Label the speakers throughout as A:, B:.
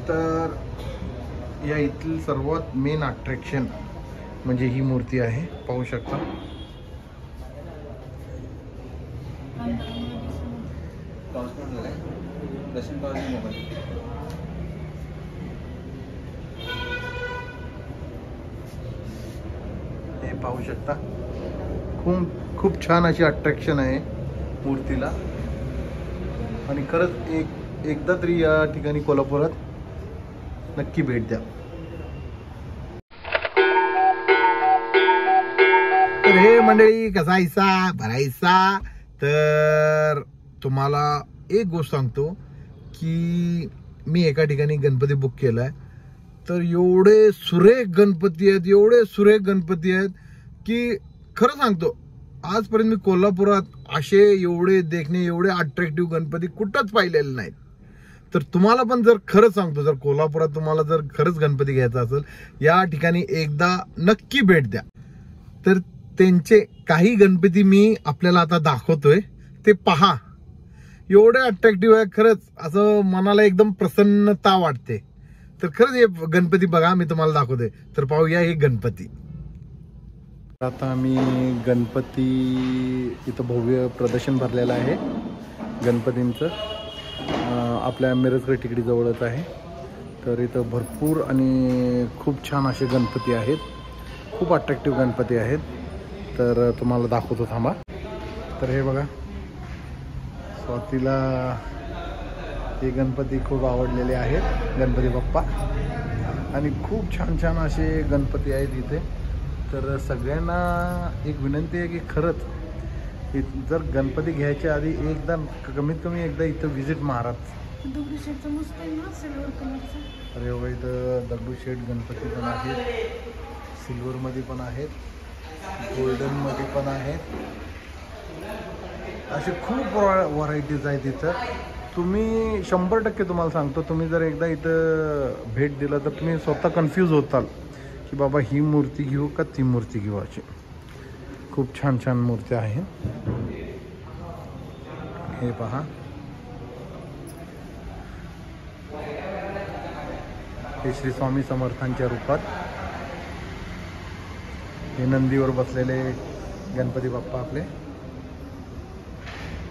A: तर या इथली सर्वात मेन अट्रॅक्शन म्हणजे ही मूर्ती आहे, पाहू शकता. हे पाहू शकता, खूप छान अशी अट्रॅक्शन आहे मूर्तीला. आणि खरंच एकदा तरी या ठिकाणी कोल्हापुरात नक्की भेट द्या. तर हे मंडळी, कसा आयसा भरायचा. तर तुम्हाला एक गोष्ट सांगतो की मी एका ठिकाणी गणपती बुक केलाय. तर एवढे सुरेख गणपती आहेत की खरं सांगतो, आजपर्यंत मी कोल्हापुरात असे एवढे अट्रॅक्टिव्ह गणपती कुठंच पाहिलेले नाहीत. तर तुम्हाला पण जर खरं सांगतो, जर कोल्हापुरात तुम्हाला जर खरंच गणपती घ्यायचा असेल, या ठिकाणी एकदा नक्की भेट द्या. तर त्यांचे काही गणपती मी आपल्याला आता दाखवतोय, ते पहा. एवढे अट्रॅक्टिव्ह आहे, खरंच असं मनाला एकदम प्रसन्नता वाटते. तर खरंच हे गणपती बघा, मी तुम्हाला दाखवतोय. तर पाहूया हे गणपती. आता आम्ही गणपती इथं भव्य प्रदर्शन भरलेलं आहे गणपतींचं. आपल्या मिरजगड टेकडी जवळच आहे. तर इथं भरपूर आणि खूप छान असे गणपती आहेत, खूप अट्रॅक्टिव्ह गणपती आहेत. तर तुम्हाला दाखवतो, थांबा. तर हे बघा, स्वातीला हे गणपती खूप आवडलेले आहेत, गणपती बाप्पा. आणि खूप छान असे गणपती आहेत इथे. तर सगळ्यांना एक विनंती आहे की खरंच जर गणपती घ्यायच्या आधी कमीत कमी एकदा इथं व्हिजिट मारा. अरे हो, इथं दगडूशेठ गणपती पण आहेत, सिल्वरमध्ये पण आहेत, गोल्डनमध्ये पण आहेत. असे खूप व्हरायटीज आहेत इथं. तुम्ही 100% तुम्हाला सांगतो, तुम्ही जर एकदा इथं भेट दिला तर तुम्ही स्वतः कन्फ्यूज होताल की बाबा ही मूर्ती घेऊ का ती मूर्ती घेऊ. अशी खूप छान मूर्ती आहे. हे पहा, हे श्री स्वामी समर्थांच्या रूपात हे नंदीवर बसलेले गणपती बाप्पा आपले.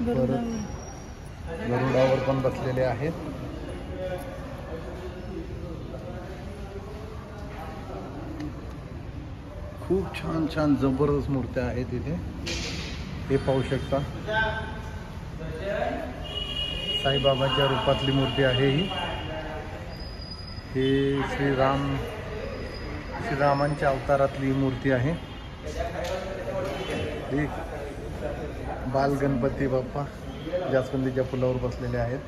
A: परत गरुडावर पण बसलेले आहेत. खूप छान जबरदस्त मूर्त्या आहेत इथे. हे पाहू शकता, साईबाबाच्या रूपातली मूर्ती आहे ही. हे श्रीरामांच्या अवतारातली मूर्ती आहे. ही बाल गणपती बाप्पा जास्वंदीच्या फुलावर बसलेले आहेत.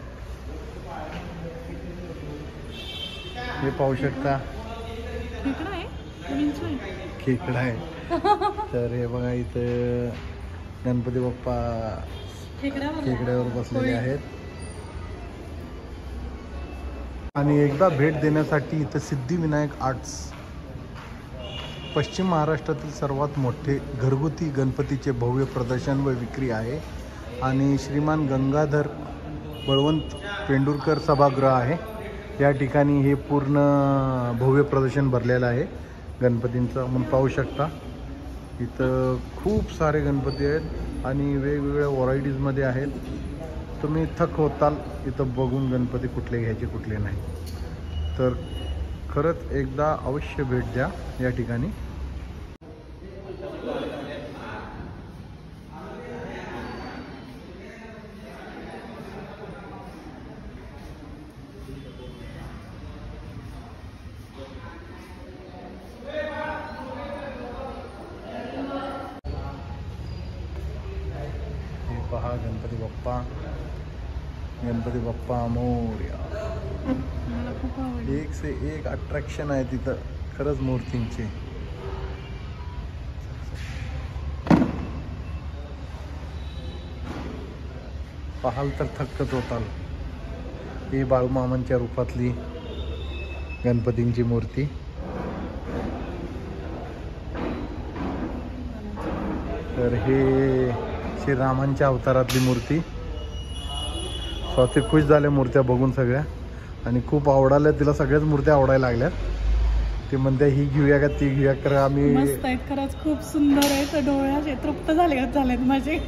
A: हे पाहू शकता, खेकडा आहे. तर हे बघा, इथं गणपती बाप्पा खेकड्यावर बसलेले आहेत. आणि एकदा भेट देण्यासाठी इथं सिद्धिविनायक आर्ट्स, पश्चिम महाराष्ट्रातील सर्वात मोठे घरगुती गणपतीचे भव्य प्रदर्शन व विक्री आहे. आणि श्रीमान गंगाधर बळवंत पेंडुरकर सभागृह आहे. या ठिकाणी हे पूर्ण भव्य प्रदर्शन भरलेलं आहे गणपतींचं. आपण पाहू शकता, इथं खूप सारे गणपती आहेत आणि वेगवेगळ्या व्हरायटीजमध्ये आहेत. तुम्ही थक होताल इथं बघून गणपती कुठले घ्यायचे कुठले नाही. तर खरंच एकदा अवश्य भेट द्या या ठिकाणी. पहा, गणपती बाप्पा मोरया. एक से एक अट्रॅक्शन आहे तिथं खरंच मूर्तींचे. पाहाल तर थक्कच होताल. ही बाळूमामांच्या रूपातली गणपतींची मूर्ती. तर हे श्रीरामांच्या अवतारातली मूर्ती. स्वाती खुश झाल्या मूर्त्या बघून सगळ्या. आणि खूप आवडायला, तिला सगळ्याच मूर्त्या आवडायला लागल्यात. ती म्हणते ही घेऊया का ती घेऊया का. आम्ही
B: मस्त आहेत खरंच, खूप सुंदर आहेत. डोळ्याचे तृप्त झालेत माझे.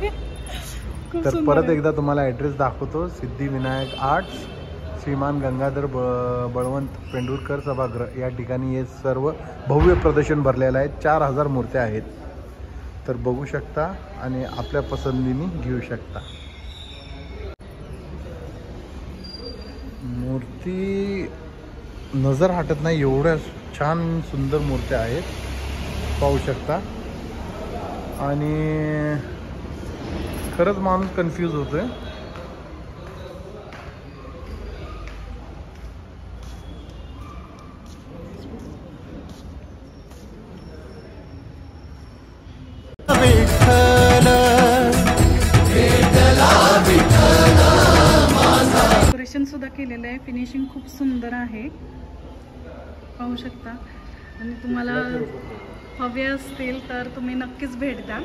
A: तर परत एकदा तुम्हाला ॲड्रेस दाखवतो. सिद्धिविनायक आर्ट्स, श्रीमान गंगाधर बळवंत पेंडुरकर सभागृह या ठिकाणी हे सर्व भव्य प्रदर्शन भरलेलं आहे. 4000 मूर्त्या आहेत. तर बघू शकता आणि आपल्या पसंतीने घेऊ शकता. मूर्ती नजर हटत नाही एवढ्या छान सुंदर मूर्त्या आहेत, पाहू शकता. आणि खरंच माणूस कन्फ्यूज होतोय.
B: डेकोरेशन सुद्धा केलेलं आहे. फिनिशिंग खूप सुंदर आहे, पाहू शकता. आणि तुम्हाला हवे असतील तर तुम्ही नक्कीच भेट द्या.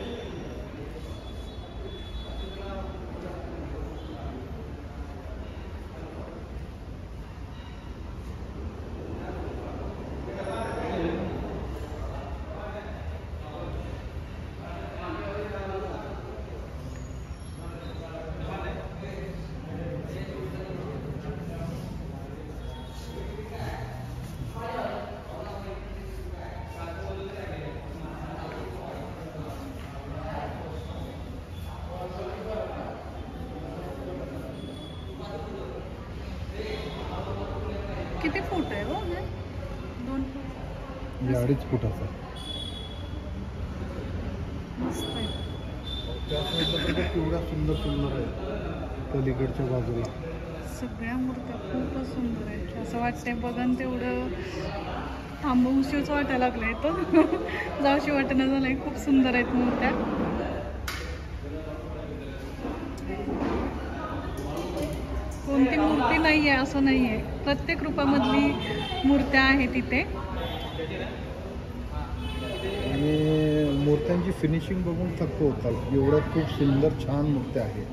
B: किती फूट आहे हो? 2 फूट.
A: 2.5 फुटाचा.
B: मस्त आहे.
A: त्या साईडला केवढा सुंदर सुंदर आहे. पलीकडच्या बाजूला
B: सगळ्या मूर्त्या खूपच सुंदर आहेत. असं वाटतंय बघन तेवढं थांबवूशीच वाटायला लागलंय. तर जाऊशी वाटणं झालंय. खूप सुंदर आहेत मूर्त्या. कोणती मूर्ती नाही आहे असं नाही आहे, प्रत्येक रूपामधली मूर्त्या आहेत इथे.
A: आणि मूर्त्यांची फिनिशिंग बघून थक्क होतात. एवढ्या खूप सुंदर छान मूर्त्या आहेत.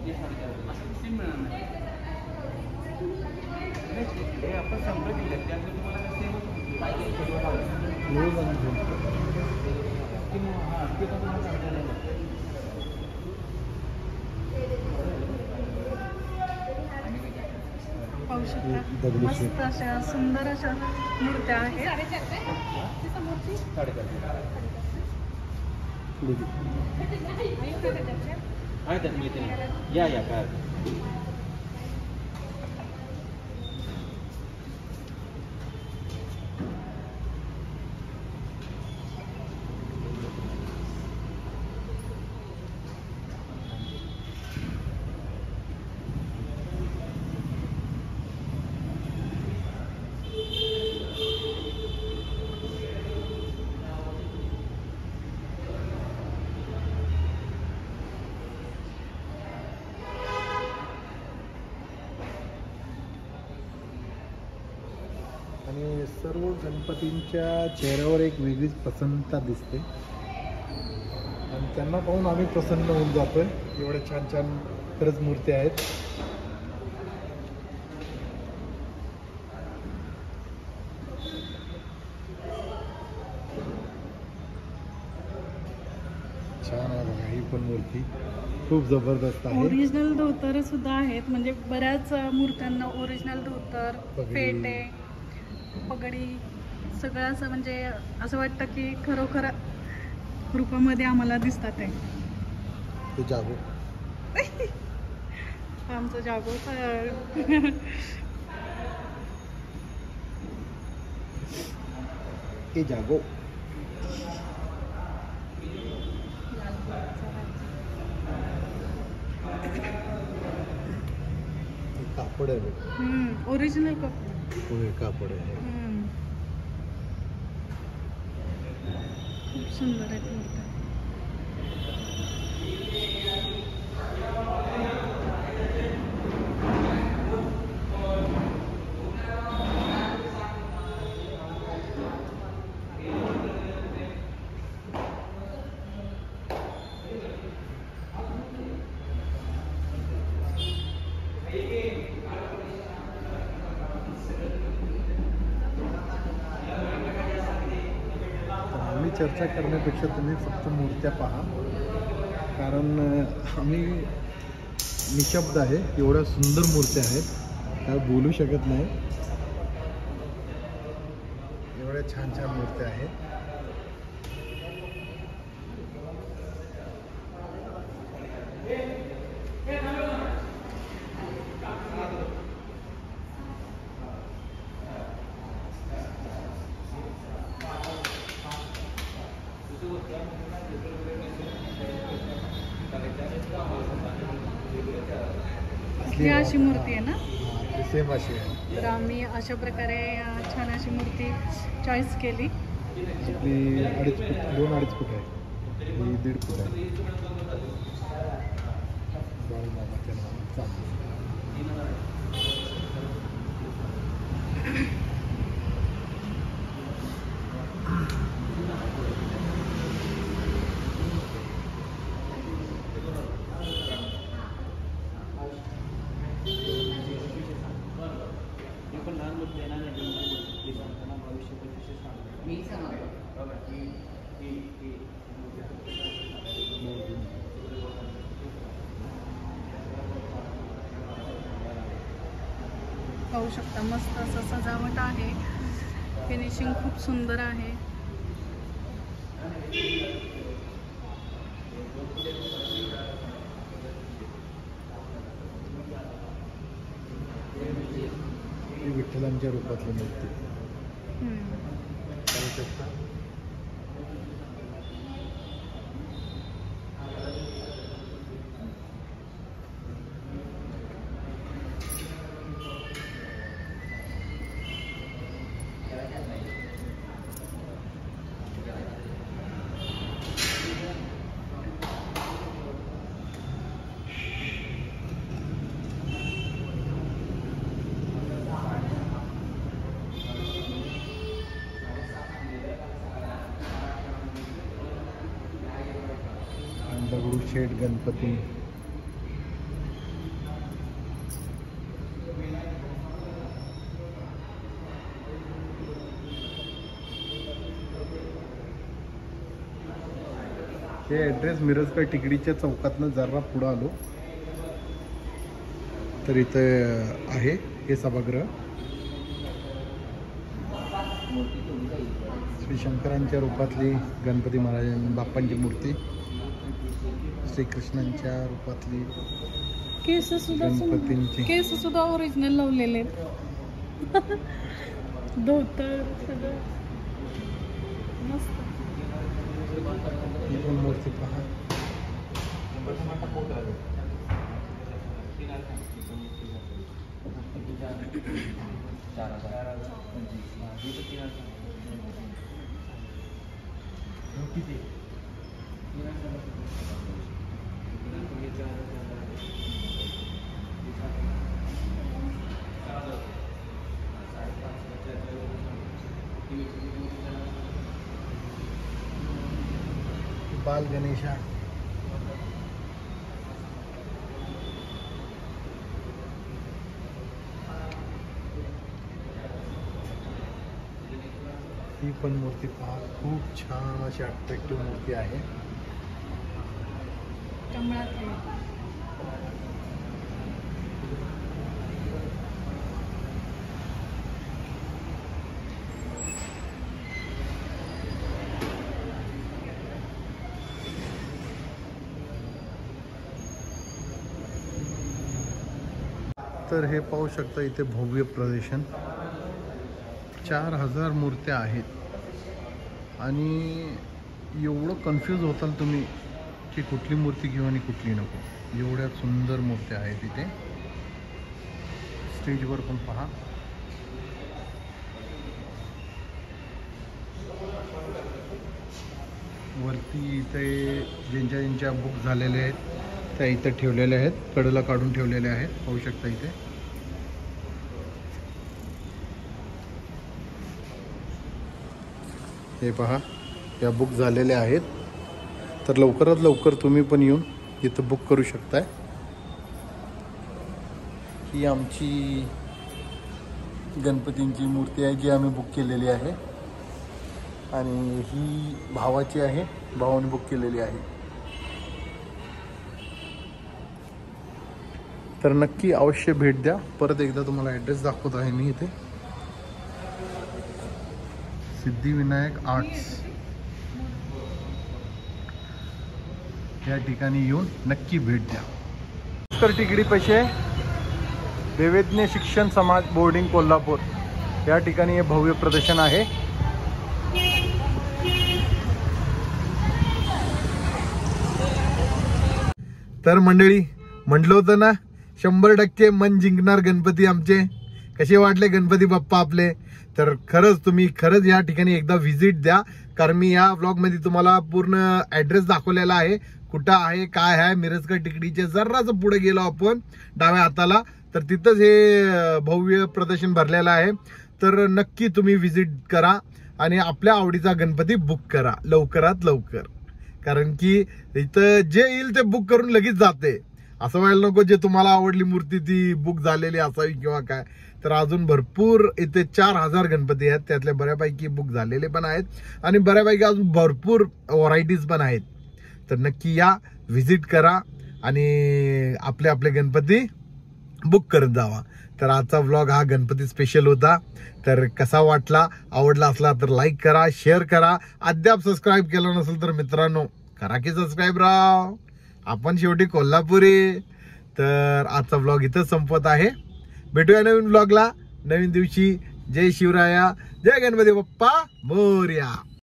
B: पाहू शकता मस्त अशा सुंदर अशा मूर्त्या आहेत.
C: या काय
A: आणि सर्व गणपतींच्या चेहऱ्यावर एक वेगळीच प्रसन्नता दिसते आणि त्यांना पाहून आम्ही प्रसन्न होऊन जातोय. एवढ्या छान छान खरंच मूर्ती आहेत. छान आहे बघा, ही पण मूर्ती खूप जबरदस्त आहे.
B: ओरिजिनल धोतर सुद्धा आहेत. म्हणजे बऱ्याच मूर्त्यांना ओरिजिनल धोतर, फेटे, पगडी सगळं असं म्हणजे असं वाटतं की खरोखर रूपामध्ये आम्हाला दिसतात आहे.
A: ते जागो
B: आमचं जागो
A: ते जागो कापड आहे.
B: ओरिजिनल कापड.
A: कापड आहे.
B: खूप सुंदर आहे मूर्ती.
A: एवढी चर्चा करण्यापेक्षा तुम्ही फक्त मूर्त्या पहा, कारण आम्ही निशब्द आहे, एवढ्या सुंदर मूर्त्या आहेत, काय बोलू शकत नाही, एवढ्या छान छान मूर्त्या आहेत.
B: ही अशी मूर्ती आहे ना,
A: सेम अशी आहे.
B: तर आम्ही अशा प्रकारे छान अशी मूर्ती चॉईस केली.
A: आपली 2.5 फूट 2-2.5 फूट आहे, ही 1.5 फूट आहे. बाळूमामाच्या नावानं चांदी.
B: पाहू शकता, मस्त असं सजावट आहे, फिनिशिंग खूप सुंदर आहे.
A: ही विठ्ठलांच्या रूपातली मूर्ती पाहू शकता. दगडूशेठ गणपती. हे ॲड्रेस मिरजकर टिकडीच्या चौकातनं जरा पुढं आलो तर इथं आहे हे सभागृह. श्री शंकरांच्या रूपातली गणपती महाराज बाप्पांची मूर्ती, श्रीकृष्णांच्या रूपातली गणपतींची.
B: केस सुद्धा ओरिजिनल लावलेले आहेत. धोतर सगळं मस्त.
A: ही पण मूर्ती पहा. बाल गणेशा. ही पण मूर्ती पहा, खूप छान अशी अट्रॅक्टिव्ह मूर्ती आहे.
B: कमळातली.
A: तर हे पाहू शकता इथे भव्य प्रदर्शन. 4000 मूर्त्या आहेत आणि एवढं कन्फ्यूज होताल तुम्ही की कुठली मूर्ती घेऊ आणि कुठली नको. एवढ्या सुंदर मूर्त्या आहेत इथे. स्टेजवर पण पहा. वरती इथे ज्यांच्या बुक झालेल्या आहेत त्या इथे ठेवलेल्या आहेत, कडेला काढून ठेवलेल्या आहेत, पाहू शकता इथे. हे पहा, या बुक झालेल्या आहेत. तर लवकरात लवकर तुम्ही पण येऊन इथं बुक करू शकताय. ही आमची गणपतींची मूर्ती आहे जी आम्ही बुक केलेली आहे. आणि ही भावाची आहे, भावाने बुक केलेली आहे. तर नक्की अवश्य भेट द्या. परत एकदा तुम्हाला ॲड्रेस दाखवत आहे मी इथे, सिद्धिविनायक आर्ट्स या ठिकाणी येऊन नक्की भेट द्या. तर तिकिटी पैसे देवेज्ञ शिक्षण समाज बोर्डिंग कोल्हापूर या ठिकाणी हे भव्य प्रदर्शन आहे. तर मंडळी, म्हटलं होतं ना 100% मन जिंकणार गणपती आमचे. कसे वाटले गणपती बाप्पा आपले? तर खरंच या ठिकाणी एकदा व्हिजिट द्या, कारण मी या व्लॉग मध्ये तुम्हाला पूर्ण ऍड्रेस दाखवलेला आहे, कुठं आहे काय आहे. मिरजकर टिकडीचे जरासं पुढे गेलो आपण डाव्या हाताला, तर तिथंच हे भव्य प्रदर्शन भरलेलं आहे. तर नक्की तुम्ही व्हिजिट करा आणि आपल्या आवडीचा गणपती बुक करा लवकरात लवकर, कारण की इथं जे येईल ते बुक करून लगेच जाते. असं व्हायला नको जे तुम्हाला आवडली मूर्ती ती बुक झालेली असावी किंवा काय. तर अजून भरपूर इथे 4000 गणपती आहेत, त्यातले बऱ्यापैकी बुक झालेले पण आहेत आणि बऱ्यापैकी अजून भरपूर व्हरायटीज पण आहेत. तर नक्की या, व्हिजिट करा आणि आपले गणपती बुक करत जावा. तर आजचा व्लॉग हा गणपती स्पेशल होता. तर कसा वाटला, आवडला असला तर लाईक करा, शेअर करा. अद्याप सबस्क्राईब केलं नसेल तर मित्रांनो करा की सबस्क्राईब. राव आपण शेवटी कोल्हापुरी. तर आजचा व्लॉग इथंच संपत आहे. भेटूया नवीन व्लॉगला, नवीन दिवशी. जय शिवराया, जय गणपती बाप्पा मोरया.